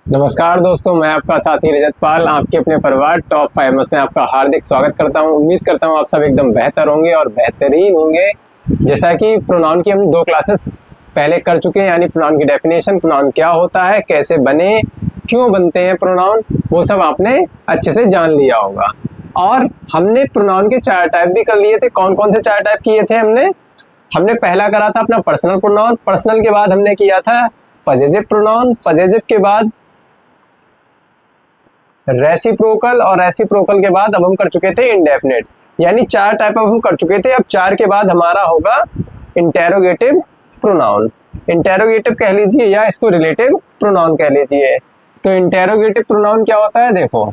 नमस्कार दोस्तों, मैं आपका साथी रजत पाल आपके अपने परिवार टॉप 5 में आपका हार्दिक स्वागत करता हूं। उम्मीद करता हूं आप सब एकदम बेहतर होंगे और बेहतरीन होंगे। जैसा कि प्रोनाउन की हम 2 क्लासेस पहले कर चुके हैं, यानी प्रोनाउन की डेफिनेशन, प्रोनाउन क्या होता है, कैसे बने, क्यों बनते हैं प्रोनाउन, वो सब आपने अच्छे से जान लिया होगा। और हमने प्रोनाउन के 4 टाइप भी कर लिए थे। कौन कौन से 4 टाइप किए थे हमने पहला करा था अपना पर्सनल प्रोनाउन। पर्सनल के बाद हमने किया था पजेसिव प्रोनाउन। पजेसिव के बाद रेसिप्रोकल, और रेसिप्रोकल के बाद अब हम कर चुके थे इंडेफिनिट। यानी 4 टाइप अब हम कर चुके थे। अब 4 के बाद हमारा होगा इंटेरोगेटिव प्रोनाउन। इंटेरोगेटिव कह लीजिए या इसको रिलेटिव प्रोनाउन कह लीजिए। तो इंटेरोगेटिव प्रोनाउन क्या होता है, देखो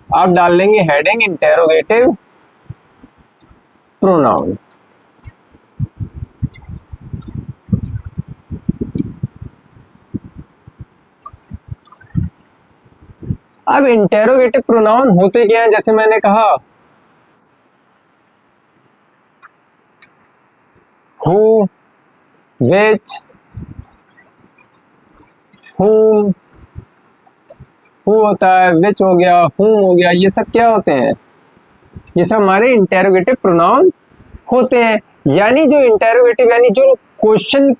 आप डाल लेंगे हेडिंग इंटेरोगेटिव प्रोनाउन। अब इंटेरोगेटिव प्रोनाउन होते क्या है, जैसे मैंने कहा हु, विच, whom, हु होता है, विच हो गया, whom हो गया, ये सब क्या होते हैं, ये सब हमारे इंटेरोगेटिव प्रोनाउन होते हैं। यानी जो इंटेरोगेटिव यानी जो क्वेश्चन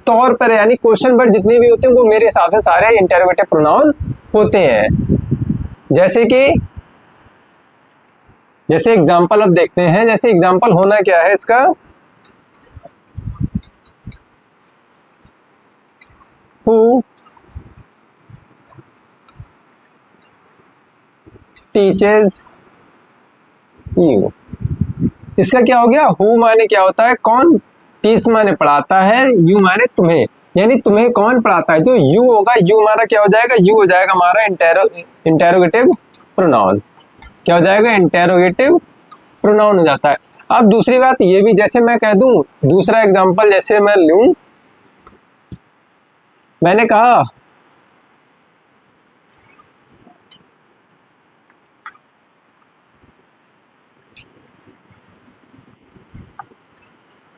तौर पर, यानी क्वेश्चन वर्ड जितने भी होते हैं वो मेरे हिसाब से सारे इंटेरोगेटिव प्रोनाउन होते हैं। जैसे एग्जांपल अब देखते हैं। जैसे एग्जांपल होना क्या है इसका, हु टीचेस यू। इसका क्या हो गया, हु माने क्या होता है, कौन, टीच माने पढ़ाता है, यू माने तुम्हें, यानी तुम्हें कौन पढ़ाता है। जो यू होगा, यू हमारा क्या हो जाएगा, यू हो जाएगा हमारा इंटेरोगेटिव प्रोनाउन। क्या हो जाएगा, इंटेरोगेटिव प्रोनाउन हो जाता है। अब दूसरी बात ये भी, जैसे मैं कह दूं, दूसरा एग्जांपल जैसे मैं लूं, मैंने कहा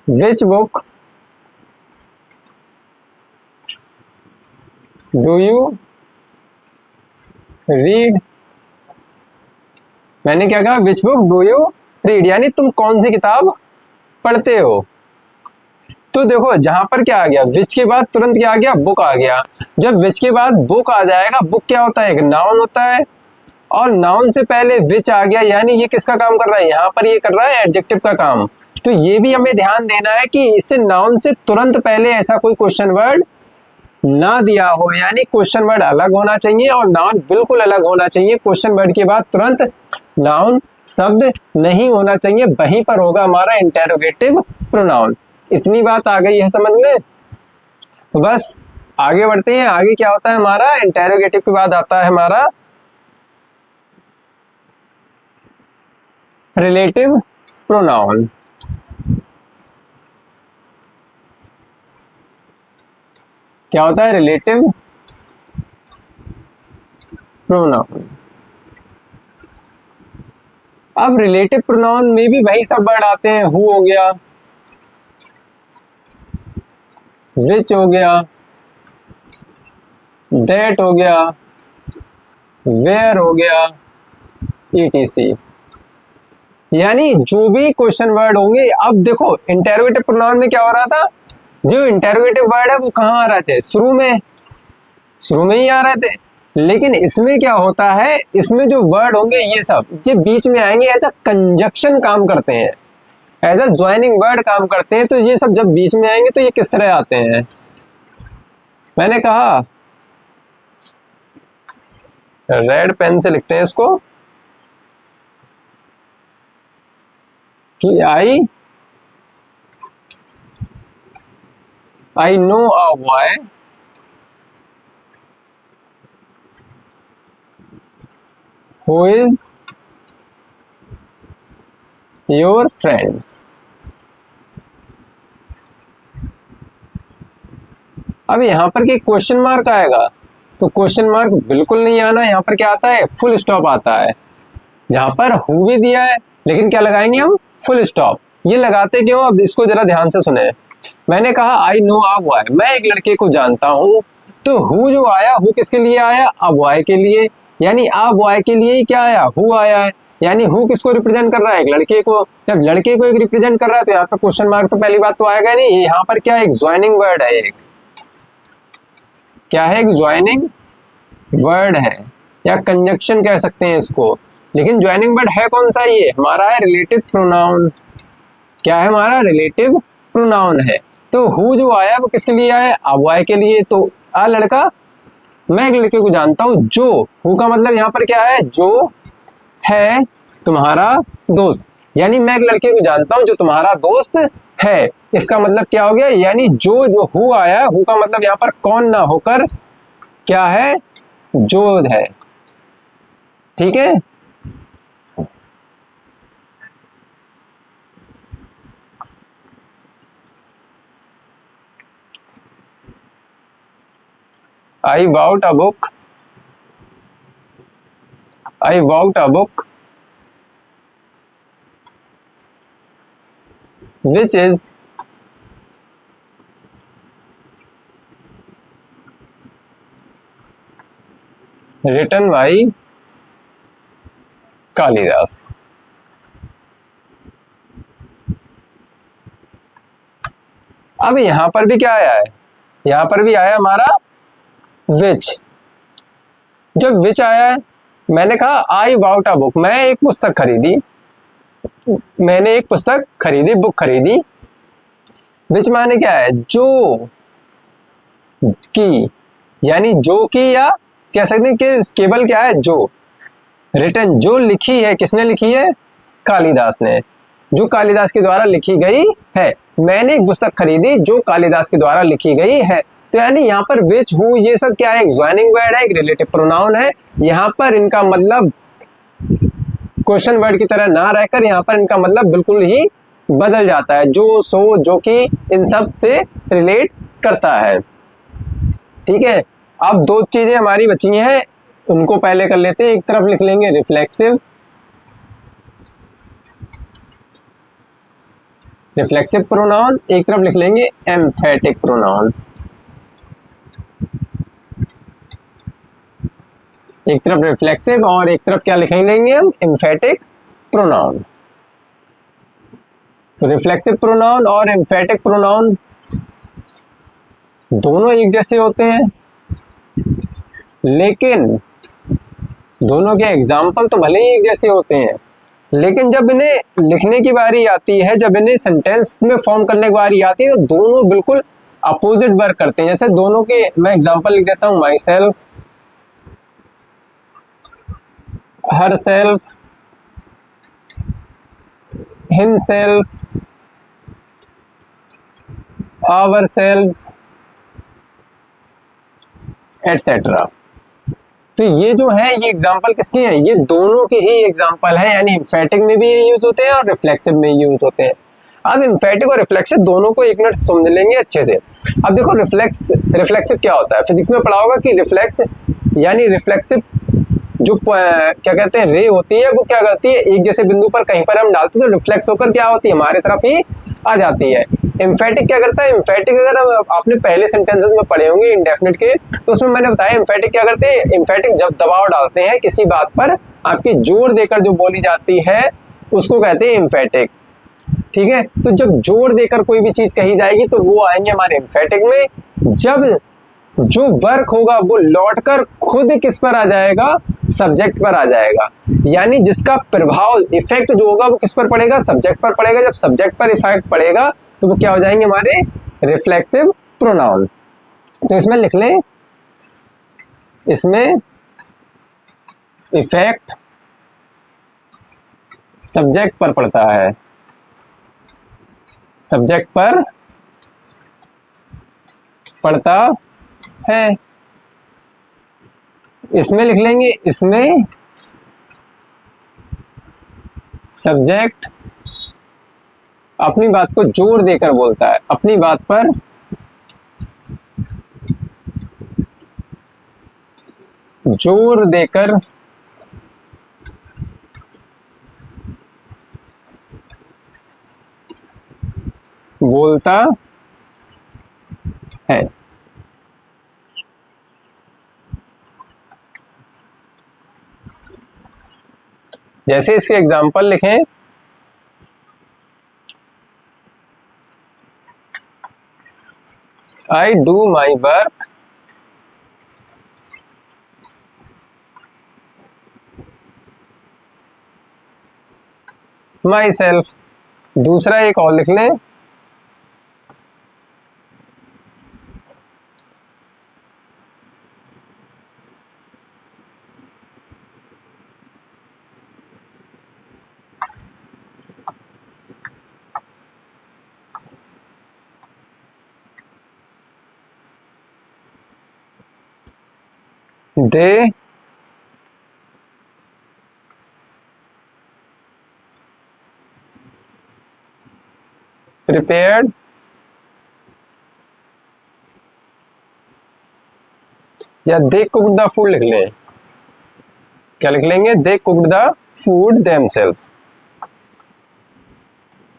which book do you read. मैंने क्या कहा, which book do you read, यानी तुम कौन सी किताब पढ़ते हो। तो देखो जहां पर क्या आ गया, विच के बाद तुरंत क्या आ गया, बुक आ गया। जब विच के बाद बुक आ जाएगा, बुक क्या होता है, एक नाउन होता है, और नाउन से पहले विच आ गया, यानी ये किसका काम कर रहा है, यहाँ पर ये कर रहा है एडजेक्टिव का काम। तो ये भी हमें ध्यान देना है कि इससे नाउन से तुरंत पहले ऐसा कोई क्वेश्चन वर्ड ना दिया हो, यानी क्वेश्चन वर्ड अलग होना चाहिए और नाउन बिल्कुल अलग होना चाहिए। क्वेश्चन वर्ड के बाद तुरंत नाउन शब्द नहीं होना चाहिए, वहीं पर होगा हमारा इंटेरोगेटिव प्रोनाउन। इतनी बात आ गई है समझ में। तो बस आगे बढ़ते हैं। आगे क्या होता है हमारा, इंटेरोगेटिव के बाद आता है हमारा रिलेटिव प्रोनाउन। क्या होता है रिलेटिव प्रोनाउन। अब रिलेटिव प्रोनाउन में भी वही सब वर्ड आते हैं, हु हो गया, विच हो गया, दैट हो गया, वेयर हो गया, etc। यानी जो भी क्वेश्चन वर्ड होंगे। अब देखो इंटेरोगेटिव प्रोनाउन में क्या हो रहा था, जो इंटेरोगेटिव वर्ड है वो कहाँ आ रहे थे, शुरू में ही आ रहे थे। लेकिन इसमें क्या होता है, इसमें जो वर्ड होंगे ये सब ये बीच में आएंगे, एज अ कंजक्शन काम करते हैं, एज अ ज्वाइनिंग वर्ड काम करते हैं। तो ये सब जब बीच में आएंगे तो ये किस तरह आते हैं, मैंने कहा रेड पेन से लिखते हैं इसको कि I know a boy who is your friend। अब यहाँ पर क्या क्वेश्चन मार्क आएगा, तो क्वेश्चन मार्क बिल्कुल नहीं आना। यहाँ पर क्या आता है, फुल स्टॉप आता है। जहां पर हु भी दिया है, लेकिन क्या लगाएंगे हम, फुल स्टॉप। ये लगाते क्यों, अब इसको जरा ध्यान से सुने। मैंने कहा आई नो आ बॉय, मैं एक लड़के को जानता हूँ, तो हु जो आया, हु किसके लिए आया, अ बॉय के लिए, यानी अ बॉय के लिए ही क्या आया, हु आया है। यानी हु किसको रिप्रेजेंट कर रहा है, एक लड़के को। जब लड़के को एक रिप्रेजेंट कर रहा है तो यहाँ पे क्वेश्चन मार्क तो पहली बात तो आएगा नहीं। यहाँ पर क्या, एक ज्वाइनिंग वर्ड है, एक क्या है, एक ज्वाइनिंग वर्ड है, या कंजक्शन कह सकते हैं इसको। लेकिन ज्वाइनिंग वर्ड है कौन सा, ये हमारा है रिलेटिव प्रोनाउन। क्या है हमारा, रिलेटिव प्रोनाउन है। तो हु जो आया वो किसके लिए आया, अ बॉय के लिए। तो अ लड़का, मैं एक लड़के को जानता हूं जो, हु का मतलब यहाँ पर क्या है, जो है तुम्हारा दोस्त। यानी मैं एक लड़के को जानता हूं जो तुम्हारा दोस्त है। इसका मतलब क्या हो गया, यानी जो जो हु आया, हु का मतलब यहाँ पर कौन ना होकर क्या है, जो है। ठीक है, I bought a book. I bought a book which is written by Kalidas. अब यहां पर भी क्या आया है, यहां पर भी आया हमारा विच। जब विच आया है, मैंने कहा आई बाउट अ बुक, मैं एक पुस्तक खरीदी, मैंने एक पुस्तक खरीदी, बुक खरीदी। विच माने क्या है, जो की, यानी जो की, या कह सकते हैं कि केवल क्या है, जो रिटन, जो लिखी है, किसने लिखी है, कालिदास ने, जो कालिदास के द्वारा लिखी गई है। मैंने एक पुस्तक खरीदी जो कालिदास के द्वारा लिखी गई है। तो यानी यहाँ पर विच, हु, ये सब क्या है, एक ज्वाइनिंग वर्ड है, एक रिलेटिव प्रोनाउन है। यहाँ पर इनका मतलब क्वेश्चन वर्ड की तरह ना रहकर यहाँ पर इनका मतलब बिल्कुल ही बदल जाता है, जो, सो, जो कि, इन सब से रिलेट करता है। ठीक है, अब दो चीजें हमारी बची हैं, उनको पहले कर लेते हैं। एक तरफ लिख लेंगे रिफ्लेक्सिव, रिफ्लेक्सिव प्रोनाउन, एक तरफ लिख लेंगे एम्फेटिक प्रोनाउन। एक तरफ रिफ्लेक्सिव और एक तरफ क्या लिख लेंगे हम, एम्फेटिक प्रोनाउन। तो रिफ्लेक्सिव प्रोनाउन और एम्फेटिक प्रोनाउन दोनों एक जैसे होते हैं, लेकिन दोनों के एग्जाम्पल तो भले ही एक जैसे होते हैं, लेकिन जब इन्हें लिखने की बारी आती है, जब इन्हें सेंटेंस में फॉर्म करने की बारी आती है, तो दोनों बिल्कुल अपोजिट वर्क करते हैं। जैसे दोनों के मैं एग्जांपल लिख देता हूं, myself, herself, himself, ourself, etcetera. तो ये जो है, ये एग्जांपल किसके हैं, ये दोनों के ही एग्जांपल है। यानी एम्फेटिक में भी ये यूज होते हैं और रिफ्लेक्सिव में यूज होते हैं। अब एम्फेटिक और रिफ्लेक्सिव दोनों को एक मिनट समझ लेंगे अच्छे से। अब देखो रिफ्लेक्सिव क्या होता है, फिजिक्स में पढ़ा होगा कि रिफ्लेक्स यानी रिफ्लेक्सिव जो क्या कहते हैं, रे होती है, वो क्या करती है, एक जैसे बिंदु पर कहीं पर हम डालते हैं तो रिफ्लेक्स होकर क्या होती है, हमारे तरफ ही आ जाती है। एम्फेटिक क्या करता है, एम्फेटिक अगर आपने पहले सेंटेंसेस में पढ़े होंगे इंडेफिनिट के, तो उसमें मैंने बताया एम्फेटिक क्या करते हैं। एम्फेटिक जब दबाव डालते हैं किसी बात पर, आपकी जोर देकर जो बोली जाती है उसको कहते हैं एम्फेटिक। ठीक है, तो जब जोर देकर कोई भी चीज कही जाएगी तो वो आएंगे हमारे एम्फेटिक में। जब जो वर्क होगा वो लौटकर खुद किस पर आ जाएगा, सब्जेक्ट पर आ जाएगा। यानी जिसका प्रभाव, इफेक्ट जो होगा वो किस पर पड़ेगा, सब्जेक्ट पर पड़ेगा। जब सब्जेक्ट पर इफेक्ट पड़ेगा तो वो क्या हो जाएंगे, हमारे रिफ्लेक्सिव प्रोनाउन। तो इसमें लिख लें, इसमें इफेक्ट सब्जेक्ट पर पड़ता है, सब्जेक्ट पर पड़ता है। इसमें लिख लेंगे, इसमें सब्जेक्ट अपनी बात को जोर देकर बोलता है, अपनी बात पर जोर देकर बोलता है। जैसे इसके एग्जाम्पल लिखें, I do my work my self. दूसरा एक और लिख लें, दे प्रिपेयर्ड या दे कुक्ड द फूड लिख लें। क्या लिख लेंगे? They cooked the food themselves.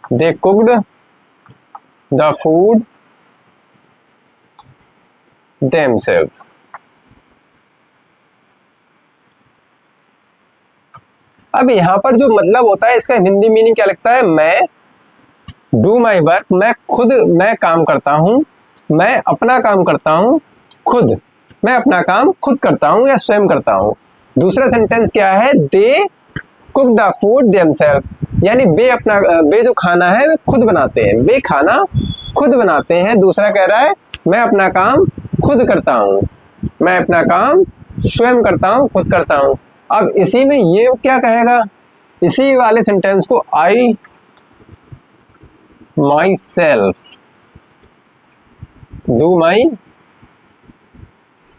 They cooked the food themselves. अब यहां पर जो मतलब होता है इसका हिंदी मीनिंग क्या लगता है? मैं डू माई वर्क, मैं काम करता हूं, मैं अपना काम करता हूं खुद, मैं अपना काम खुद करता हूं या स्वयं करता हूं। दूसरा सेंटेंस क्या है? They cook the food themselves, यानी वे जो खाना है वे खुद बनाते हैं, वे खाना खुद बनाते हैं। दूसरा कह रहा है मैं अपना काम खुद करता हूं, मैं अपना काम स्वयं करता हूं, खुद करता हूं। अब इसी में ये क्या कहेगा? इसी वाले सेंटेंस को I myself do my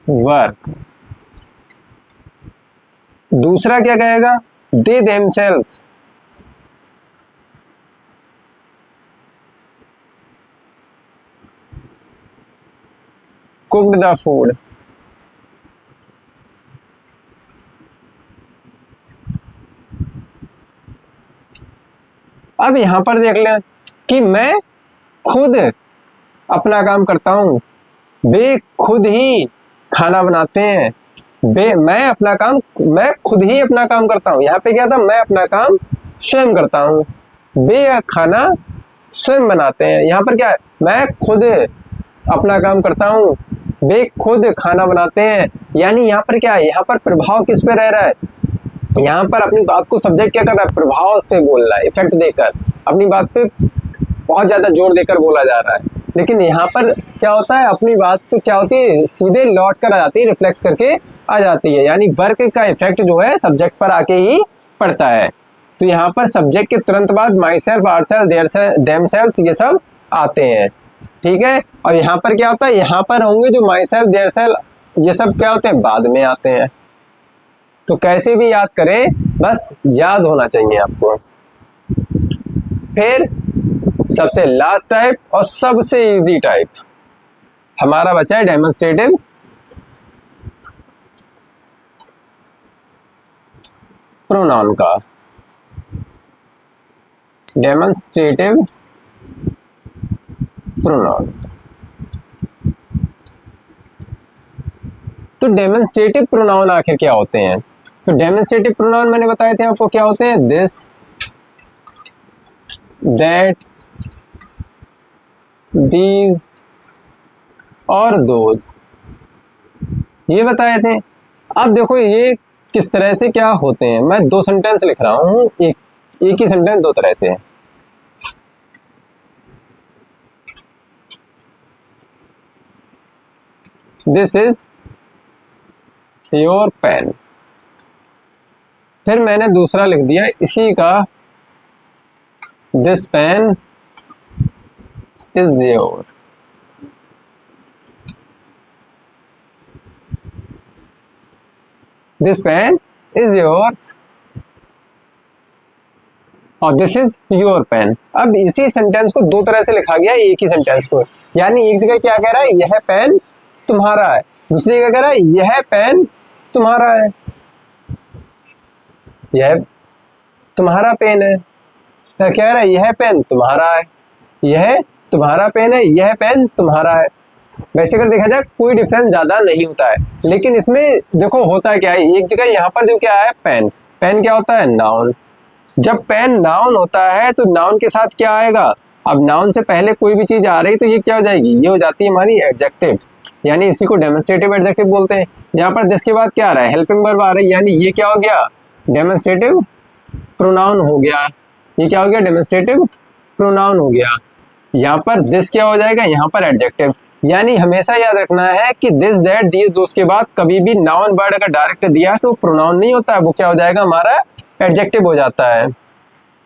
work. दूसरा क्या कहेगा? They themselves cooked the food. अब यहां पर देख लें कि मैं खुद अपना काम करता हूं, वे खुद ही खाना बनाते हैं, मैं खुद ही अपना काम करता हूं। यहाँ पे क्या था? मैं अपना काम स्वयं करता हूं, वे खाना स्वयं बनाते हैं। यहाँ पर क्या है? मैं खुद अपना काम करता हूं, वे खुद खाना बनाते हैं। यानी यहाँ पर क्या है? यहाँ पर प्रभाव किस पे रह रहा है? यहाँ पर अपनी बात को सब्जेक्ट क्या कर रहा है? प्रभाव से बोल रहा है, इफेक्ट देकर, अपनी बात पे बहुत ज्यादा जोर देकर बोला जा रहा है। लेकिन यहाँ पर क्या होता है? अपनी बात तो क्या होती है? सीधे लौट कर आ जाती है, रिफ्लेक्स करके आ जाती है। यानी वर्क का इफेक्ट जो है सब्जेक्ट पर आके ही पड़ता है। तो यहाँ पर सब्जेक्ट के तुरंत बाद myself, ourself, themselves ये सब आते हैं। ठीक है। और यहाँ पर क्या होता है? यहाँ पर होंगे जो माई सेल्फ, देयर सेल्फ, ये सब क्या होते हैं? बाद में आते हैं। तो कैसे भी याद करें, बस याद होना चाहिए आपको। फिर सबसे लास्ट टाइप और सबसे इजी टाइप हमारा बचा है डेमोन्स्ट्रेटिव प्रोनाउन का। Demonstrative pronoun. तो डेमोन्स्ट्रेटिव प्रोनाउन आखिर क्या होते हैं? तो डेमोन्स्ट्रेटिव प्रोनाउन मैंने बताए थे आपको क्या होते हैं? दिस, दैट, दीज और दोज, ये बताए थे। अब देखो ये किस तरह से क्या होते हैं। मैं दो सेंटेंस लिख रहा हूं, एक ही सेंटेंस दो तरह से है। This is your pen. फिर मैंने दूसरा लिख दिया इसी का, this pen is your. This pen is yours और दिस इज योर पेन। अब इसी सेंटेंस को दो तरह से लिखा गया एक ही सेंटेंस को। यानी एक जगह क्या कह रहा है? यह पेन तुम्हारा है। दूसरी जगह कह रहा है यह पेन तुम्हारा है, यह तुम्हारा पेन है। क्या कह रहा है? यह पेन तुम्हारा है, यह तुम्हारा पेन है, यह पेन तुम्हारा है। वैसे अगर देखा जाए कोई डिफरेंस ज्यादा नहीं होता है, लेकिन इसमें देखो होता क्या है। एक जगह यहाँ पर जो क्या है पेन, पेन क्या होता है? नाउन। जब पेन नाउन होता है तो नाउन के साथ क्या आएगा? अब नाउन से पहले कोई भी चीज आ रही तो ये क्या हो जाएगी? ये हो जाती है हमारी एडजेक्टिव, यानी इसी को डेमोन्स्ट्रेटिव एडजेक्टिव बोलते हैं। यहाँ पर दिस के बाद क्या आ रहा है? हेल्पिंग वर्ब आ रही है, यानी ये क्या हो गया? डेमोन्स्ट्रेटिव प्रोनाउन हो गया। ये क्या हो गया? डेमोन्स्ट्रेटिव प्रोनाउन हो गया। यहाँ पर दिस क्या हो जाएगा? यहाँ पर एडजेक्टिव। यानी हमेशा याद रखना है कि दिस, दैट, दीज, दोस के बाद कभी भी नाउन वर्ड अगर डायरेक्ट दिया है तो प्रोनाउन नहीं होता है, वो क्या हो जाएगा? हमारा एडजेक्टिव हो जाता है।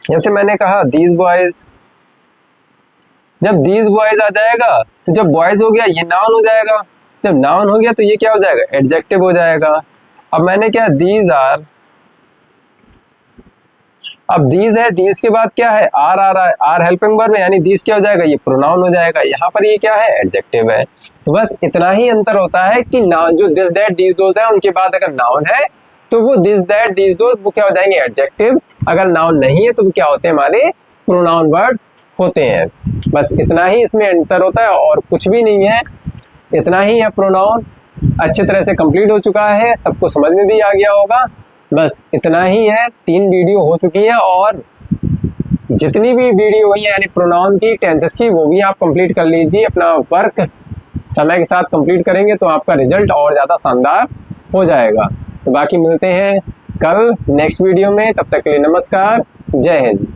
जैसे मैंने कहा दीज बॉयज, जब दीज बॉयज आ जाएगा तो जब बॉयज हो गया ये नाउन हो जाएगा, जब नाउन हो गया तो ये क्या हो जाएगा? एडजेक्टिव हो जाएगा। अब मैंने क्या, दीज आर, अब दीज है, दीज के बाद क्या है? आर आ रहा है, आर हेल्पिंग वर्ब है, यानी दीज क्या हो जाएगा? ये प्रोनाउन हो जाएगा। यहाँ पर ये क्या है? एडजेक्टिव है। तो बस इतना ही अंतर होता है कि नाउन जो दिस, दैट, दीज, दोस है उनके बाद अगर नाउन है तो वो दिस, दैट, दीज, दोस वो क्या हो जाएंगे? एडजेक्टिव। अगर नाउन नहीं है तो वो क्या होते हैं? हमारे प्रोनाउन वर्ड्स होते हैं। बस इतना ही इसमें अंतर होता है और कुछ भी नहीं है, इतना ही है। प्रोनाउन अच्छी तरह से कंप्लीट हो चुका है, सबको समझ में भी आ गया होगा। बस इतना ही है, 3 वीडियो हो चुकी है और जितनी भी वीडियो हुई है यानी प्रोनाउन की, टेंसेस की, वो भी आप कंप्लीट कर लीजिए। अपना वर्क समय के साथ कंप्लीट करेंगे तो आपका रिजल्ट और ज़्यादा शानदार हो जाएगा। तो बाकी मिलते हैं कल नेक्स्ट वीडियो में, तब तक के लिए नमस्कार, जय हिंद।